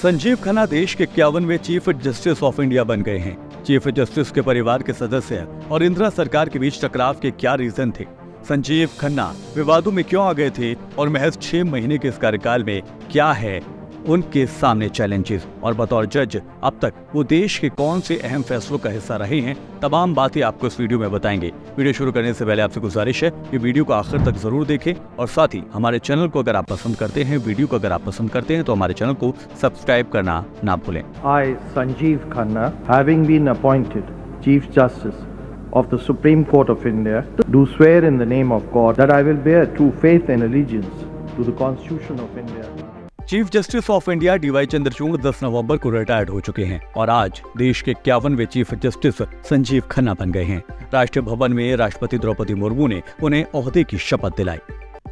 संजीव खन्ना देश के 51वें चीफ जस्टिस ऑफ इंडिया बन गए हैं। चीफ जस्टिस के परिवार के सदस्य और इंदिरा सरकार के बीच टकराव के क्या रीजन थे? संजीव खन्ना विवादों में क्यों आ गए थे और महज 6 महीने के इस कार्यकाल में क्या है उनके सामने चैलेंजेस, और बतौर जज अब तक वो देश के कौन से अहम फैसलों का हिस्सा रहे हैं, तमाम बातें आपको इस वीडियो में बताएंगे। वीडियो शुरू करने से पहले आपसे गुजारिश है कि वीडियो को आखिर तक जरूर देखें और साथ ही हमारे चैनल को अगर आप पसंद करते हैं, वीडियो को अगर आप पसंद करते हैं तो हमारे चैनल को सब्सक्राइब करना ना भूलें। I, Sanjeev Khanna, having been appointed Chief Justice of the Supreme Court of India, do swear in the name of God that I will bear true faith and allegiance to the Constitution of India. Chief justice of India DY Chandrachud 10 नवंबर को retired हो चुके हैं और आज देश के 51वें चीफ जस्टिस संजीव खन्ना बन गए हैं। राष्ट्रीय भवन में राष्ट्रपति द्रौपदी मुर्मू ने उन्हें ओहदे की शपथ दिलाई।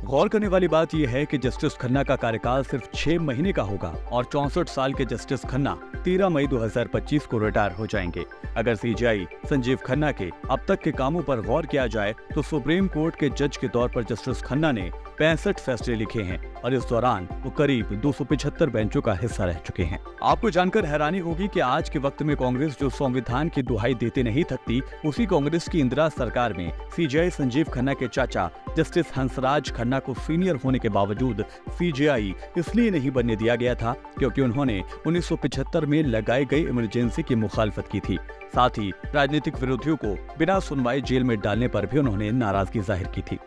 गौर करने वाली बात यह है कि जस्टिस खन्ना का कार्यकाल सिर्फ 6 महीने का होगा और 64 साल के जस्टिस खन्ना 13 मई 2025 को रिटायर हो जाएंगे। अगर सीजीआई संजीव खन्ना के अब तक के कामों पर गौर किया जाए तो सुप्रीम कोर्ट के जज के तौर पर जस्टिस खन्ना ने 65 फैसले लिखे हैं और इस दौरान वो करीब 275 बेंचों का हिस्सा रह चुके हैं। आपको जानकर हैरानी होगी कि आज के वक्त में कांग्रेस जो संविधान की दुहाई देते नहीं थकती, उसी कांग्रेस की इंदिरा सरकार में सीजीआई संजीव खन्ना के चाचा जस्टिस हंसराज खन्ना को सीनियर होने के बावजूद सीजीआई इसलिए नहीं बनने दिया गया था क्योंकि उन्होंने 1975 में लगाई गई इमरजेंसी की मुखालफत की थी। साथ ही राजनीतिक विरोधियों को बिना सुनवाई जेल में डालने पर भी उन्होंने नाराजगी जाहिर की थी।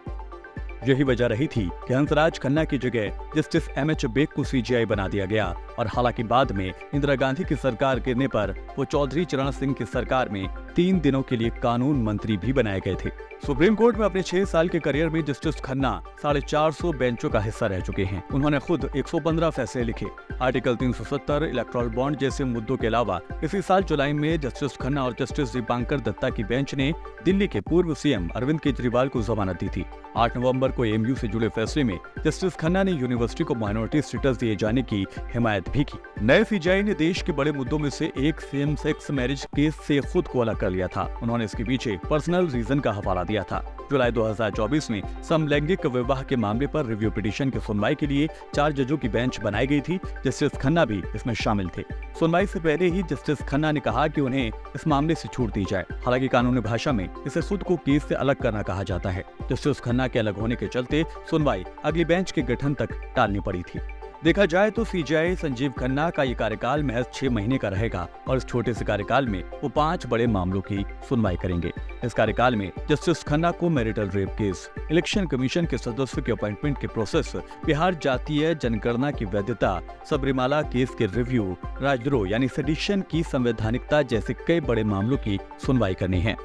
यही वजह रही थी कि हंसराज खन्ना की जगह जस्टिस एमएच बेग को सीजीआई बना दिया गया और हालांकि बाद में इंदिरा गांधी की सरकार गिरने पर वो चौधरी चरण सिंह की सरकार में 3 दिनों के लिए कानून मंत्री भी बनाए गए थे। सुप्रीम कोर्ट में अपने 6 साल के करियर में जस्टिस खन्ना 450 बेंचों का हिस्सा रह चुके हैं। उन्होंने खुद 115 फैसले लिखे। आर्टिकल 370 इलेक्टोरल बॉन्ड जैसे मुद्दों के अलावा इसी साल जुलाई में जस्टिस खन्ना और जस्टिस दीपांकर दत्ता की बेंच ने दिल्ली के पूर्व सीएम अरविंद केजरीवाल को जमानत दी थी। 8 नवंबर को एएमयू से जुड़े फैसले में जस्टिस खन्ना ने यूनिवर्सिटी को माइनॉरिटी स्टेटस दिए जाने की हिमायत भी की। नए सीजीआई ने देश के बड़े मुद्दों में से एक सेम सेक्स मैरिज केस से खुद को अलग कर लिया था। उन्होंने इसके पीछे पर्सनल रीजन का हवाला दिया था। जुलाई 2024 में समलैंगिक विवाह के मामले पर रिव्यू पिटीशन की सुनवाई के लिए 4 जजों की बेंच बनाई गई थी। जस्टिस खन्ना भी इसमें शामिल थे। सुनवाई से पहले ही जस्टिस खन्ना ने कहा कि उन्हें इस मामले से छूट दी जाए। हालांकि कानूनी भाषा में इसे खुद को केस से अलग करना कहा जाता है। जस्टिस खन्ना के अलग होने के चलते सुनवाई अगली बेंच के गठन तक टालनी पड़ी थी। देखा जाए तो सीजीआई संजीव खन्ना का ये कार्यकाल महज 6 महीने का रहेगा और इस छोटे से कार्यकाल में वो 5 बड़े मामलों की सुनवाई करेंगे। इस कार्यकाल में जस्टिस खन्ना को marital rape case, election commission के सदस्य के अपॉइंटमेंट के प्रोसेस, बिहार जातीय जनगणना की वैधता, सबरीमाला केस के रिव्यू, राजद्रोह यानी सेडिशन की संवैधानिकता जैसे कई बड़े मामलों की सुनवाई करनी है।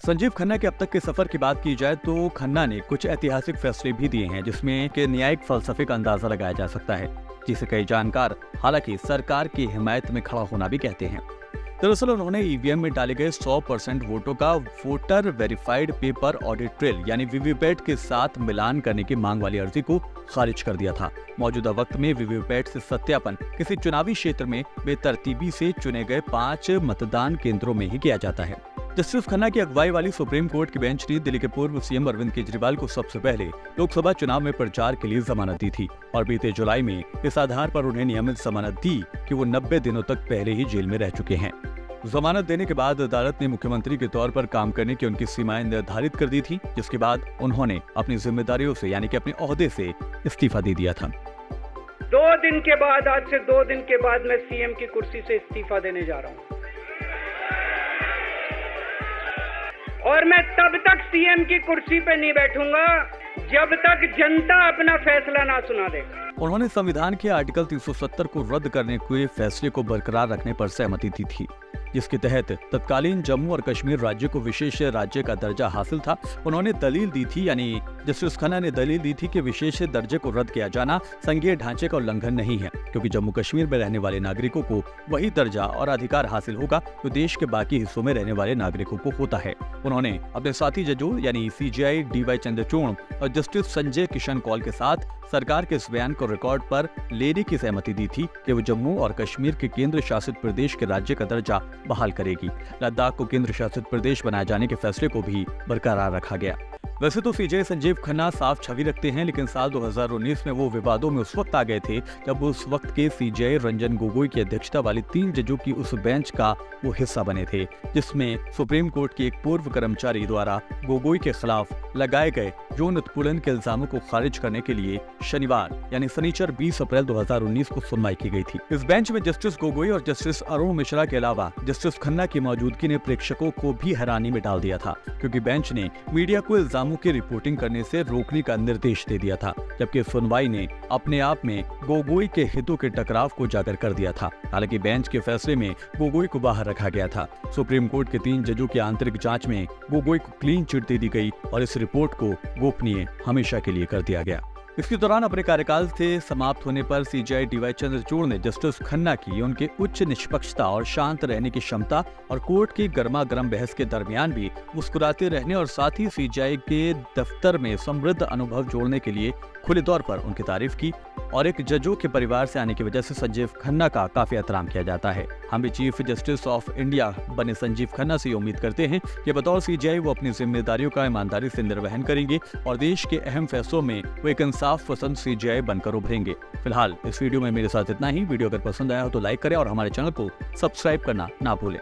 संजीव खन्ना के अब तक के सफर की बात की जाए तो खन्ना ने कुछ ऐतिहासिक फैसले भी दिए हैं जिसमें के न्यायिक फलसफे का अंदाजा लगाया जा सकता है, जिसे कई जानकार हालांकि सरकार की हिमायत में खड़ा होना भी कहते हैं। दरअसल उन्होंने ईवीएम में डाले गए 100% वोटों का voter verified paper audit trail यानी वीवीपैट के साथ मिलान करने की मांग वाली अर्जी को खारिज कर दिया था। मौजूदा वक्त में वीवीपैट से सत्यापन किसी चुनावी क्षेत्र में बेतरतीबी से चुने गए 5 मतदान केंद्रों में ही किया जाता है। जस्टिस खन्ना की अगुवाई वाली सुप्रीम कोर्ट की बेंच ने दिल्ली के पूर्व सीएम अरविंद केजरीवाल को सबसे पहले लोकसभा चुनाव में प्रचार के लिए जमानत दी थी और बीते जुलाई में इस आधार पर उन्हें नियमित जमानत दी कि वो 90 दिनों तक पहले ही जेल में रह चुके हैं। जमानत देने के बाद अदालत ने मुख्यमंत्री के तौर पर काम करने की उनकी सीमाएं निर्धारित कर दी थी, जिसके बाद उन्होंने अपनी जिम्मेदारियों से यानी कि अपने ओहदे से इस्तीफा दे दिया था। 2 दिन के बाद, आज से 2 दिन के बाद मैं सीएम की कुर्सी से इस्तीफा देने जा रहा हूं और मैं तब तक सीएम की कुर्सी पे नहीं बैठूंगा जब तक जनता अपना फैसला ना सुना दे। उन्होंने संविधान के आर्टिकल 370 को रद्द करने के फैसले को बरकरार रखने पर सहमति दी थी, जिसके तहत तत्कालीन जम्मू और कश्मीर राज्य को विशेष राज्य का दर्जा हासिल था। उन्होंने दलील दी थी, यानी जस्टिस खन्ना ने दलील दी थी कि विशेष दर्जे को रद्द किया जाना संघीय ढांचे का उल्लंघन नहीं है, क्योंकि जम्मू कश्मीर में रहने वाले नागरिकों को वही दर्जा और अधिकार हासिल होगा जो देश के बाकी हिस्सों में रहने वाले नागरिकों को होता है। उन्होंने अपने साथी जजों यानी सीजीआई डीवाई चंद्रचूड़ और जस्टिस संजय किशन कौल के साथ सरकार के इस बयान को रिकॉर्ड पर लेने की सहमति दी थी कि वो जम्मू और कश्मीर के केंद्र शासित प्रदेश के राज्य का दर्जा बहाल करेगी। लद्दाख को केंद्र शासित प्रदेश बनाए जाने के फैसले को भी बरकरार रखा गया। वैसे तो सीजेआई संजीव खन्ना साफ छवि रखते हैं, लेकिन साल 2019 में वो विवादों में उस वक्त आ गए थे जब उस वक्त के सीजेआई रंजन गोगोई की अध्यक्षता वाली 3 जजों की उस बेंच का वो हिस्सा बने थे, जिसमें सुप्रीम कोर्ट के एक पूर्व कर्मचारी द्वारा गोगोई के खिलाफ लगाए गए यौन उत्पीड़न के इल्जामों को खारिज करने के लिए शनिवार यानी शनिचर 20 अप्रैल 2019 को सुनवाई की गई थी। इस बेंच में जस्टिस गोगोई और जस्टिस अरुण मिश्रा के अलावा जस्टिस खन्ना की मौजूदगी ने प्रेक्षकों को भी हैरानी में डाल दिया था, क्योंकि बेंच ने मीडिया को इल्जामों की रिपोर्टिंग करने से रोकने का निर्देश दे दिया था, जबकि सुनवाई ने अपने आप में गोगोई के हितों के टकराव को उजागर कर दिया था। हालांकि बेंच के फैसले में गोगोई को बाहर रखा गया था। सुप्रीम कोर्ट के 3 जजों की आंतरिक जांच में गोगोई को क्लीन चिट दे दी गई और इस रिपोर्ट को गोपनीय हमेशा के लिए कर दिया गया। इसके दौरान अपने कार्यकाल से समाप्त होने पर सीजेआई डीवाई चंद्रचूड़ ने जस्टिस खन्ना की उनके उच्च निष्पक्षता और शांत रहने की क्षमता और कोर्ट की गर्मा गर्म बहस के दरमियान भी मुस्कुराते रहने और साथ ही सीजेआई के दफ्तर में समृद्ध अनुभव जोड़ने के लिए खुले तौर पर उनकी तारीफ की। और एक जजों के परिवार से आने की वजह से संजीव खन्ना का काफी एहतराम किया जाता है। हम भी चीफ जस्टिस ऑफ इंडिया बने संजीव खन्ना से उम्मीद करते हैं कि बतौर सीजेआई वो अपनी जिम्मेदारियों का ईमानदारी से निर्वहन करेंगे और देश के अहम फैसलों में वो एक इंसाफ पसंद सीजेआई बनकर उभरेंगे। फिलहाल इस वीडियो में मेरे साथ इतना ही। वीडियो अगर पसंद आया हो तो लाइक करें और हमारे चैनल को सब्सक्राइब करना ना भूलें।